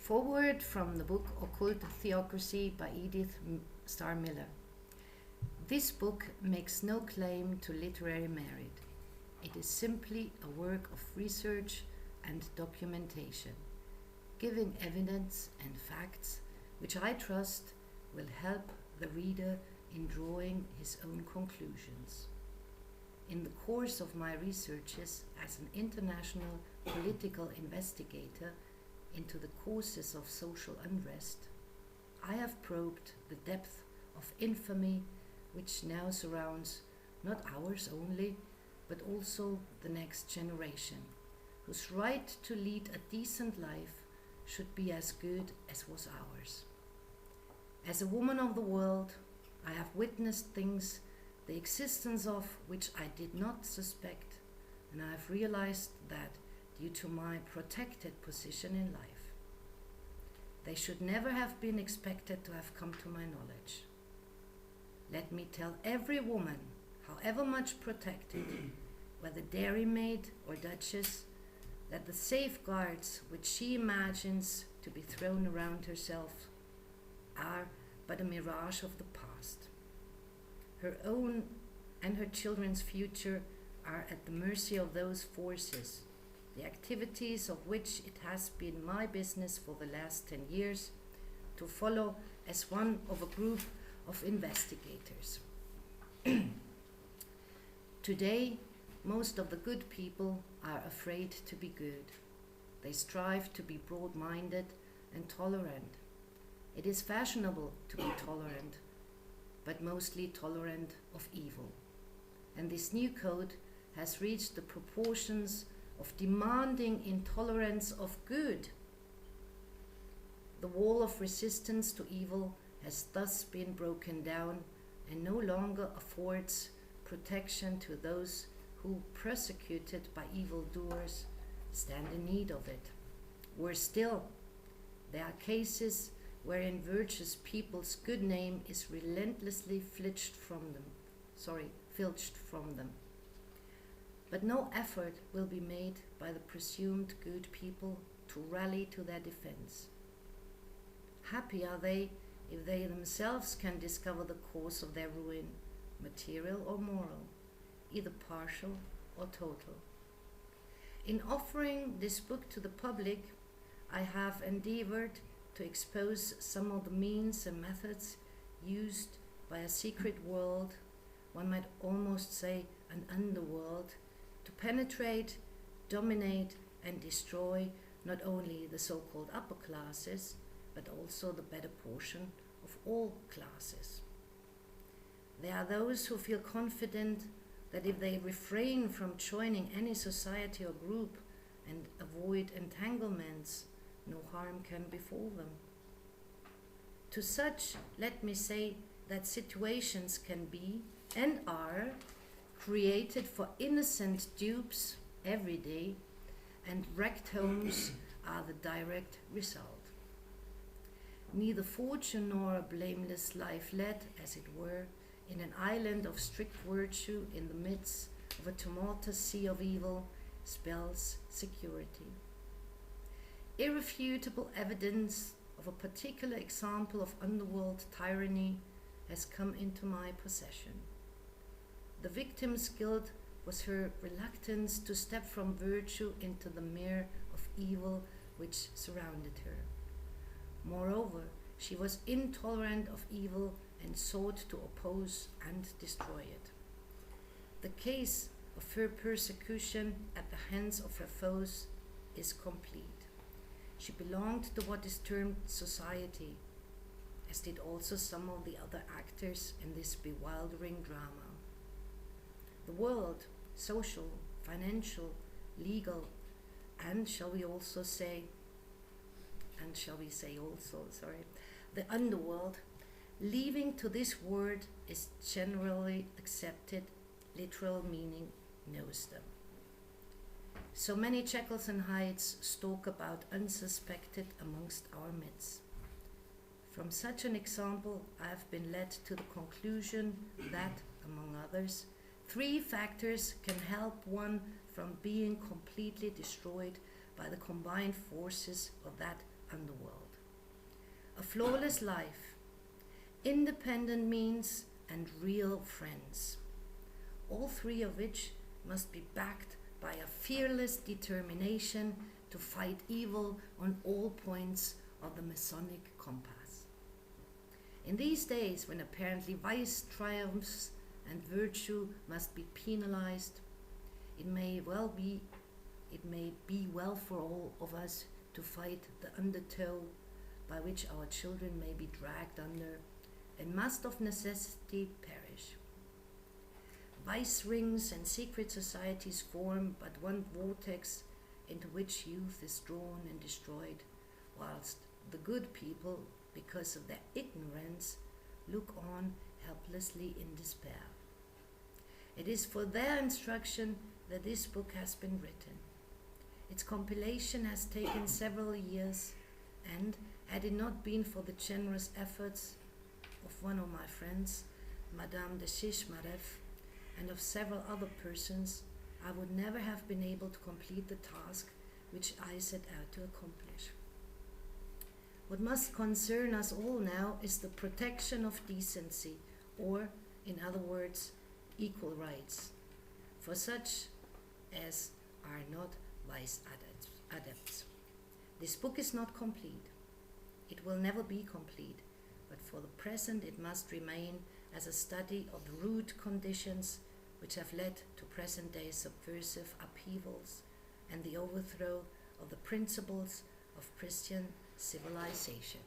Forward from the book Occult Theocracy by Edith Starr Miller. This book makes no claim to literary merit. It is simply a work of research and documentation, giving evidence and facts which I trust will help the reader in drawing his own conclusions. In the course of my researches as an international political investigator into the causes of social unrest, I have probed the depth of infamy which now surrounds not ours only, but also the next generation, whose right to lead a decent life should be as good as was ours. As a woman of the world, I have witnessed things the existence of which I did not suspect, and I have realized that due to my protected position in life, they should never have been expected to have come to my knowledge. Let me tell every woman, however much protected, whether Dairymaid or Duchess, that the safeguards which she imagines to be thrown around herself are but a mirage of the past. Her own and her children's future are at the mercy of those forces, the activities of which it has been my business for the last 10 years to follow as one of a group of investigators. Today, most of the good people are afraid to be good. They strive to be broad-minded and tolerant. It is fashionable to be tolerant, but mostly tolerant of evil. And this new code has reached the proportions of demanding intolerance of good. The wall of resistance to evil has thus been broken down and no longer affords protection to those who, persecuted by evildoers, stand in need of it. Worse still, there are cases wherein virtuous people's good name is relentlessly filched from them. But no effort will be made by the presumed good people to rally to their defense. Happy are they if they themselves can discover the cause of their ruin, material or moral, either partial or total. In offering this book to the public, I have endeavored to expose some of the means and methods used by a secret world, one might almost say an underworld, to penetrate, dominate, and destroy not only the so-called upper classes, but also the better portion of all classes. There are those who feel confident that if they refrain from joining any society or group and avoid entanglements, no harm can befall them. To such, let me say that situations can be and are created for innocent dupes every day, and wrecked homes are the direct result. Neither fortune nor a blameless life led, as it were, in an island of strict virtue in the midst of a tumultuous sea of evil spells security. Irrefutable evidence of a particular example of underworld tyranny has come into my possession. The victim's guilt was her reluctance to step from virtue into the mire of evil which surrounded her. Moreover, she was intolerant of evil and sought to oppose and destroy it. The case of her persecution at the hands of her foes is complete. She belonged to what is termed society, as did also some of the other actors in this bewildering drama. The world, social, financial, legal, and shall we say also, the underworld, leaving to this word is generally accepted, literal meaning knows them. So many Jekylls and Hydes stalk about unsuspected amongst our midst. From such an example, I have been led to the conclusion that, among others, 3 factors can help one from being completely destroyed by the combined forces of that underworld. A flawless life, independent means, and real friends, all three of which must be backed by a fearless determination to fight evil on all points of the Masonic compass. In these days, when apparently vice triumphs and virtue must be penalized, it may be well for all of us to fight the undertow by which our children may be dragged under and must of necessity perish. Vice rings and secret societies form but one vortex into which youth is drawn and destroyed, whilst the good people, because of their ignorance, look on helplessly in despair. It is for their instruction that this book has been written. Its compilation has taken several years, and had it not been for the generous efforts of one of my friends, Madame Duchess, and of several other persons, I would never have been able to complete the task which I set out to accomplish. What must concern us all now is the protection of decency, or, in other words, equal rights, for such as are not vice adepts. This book is not complete. It will never be complete, but for the present it must remain as a study of the root conditions which have led to present-day subversive upheavals and the overthrow of the principles of Christian civilization.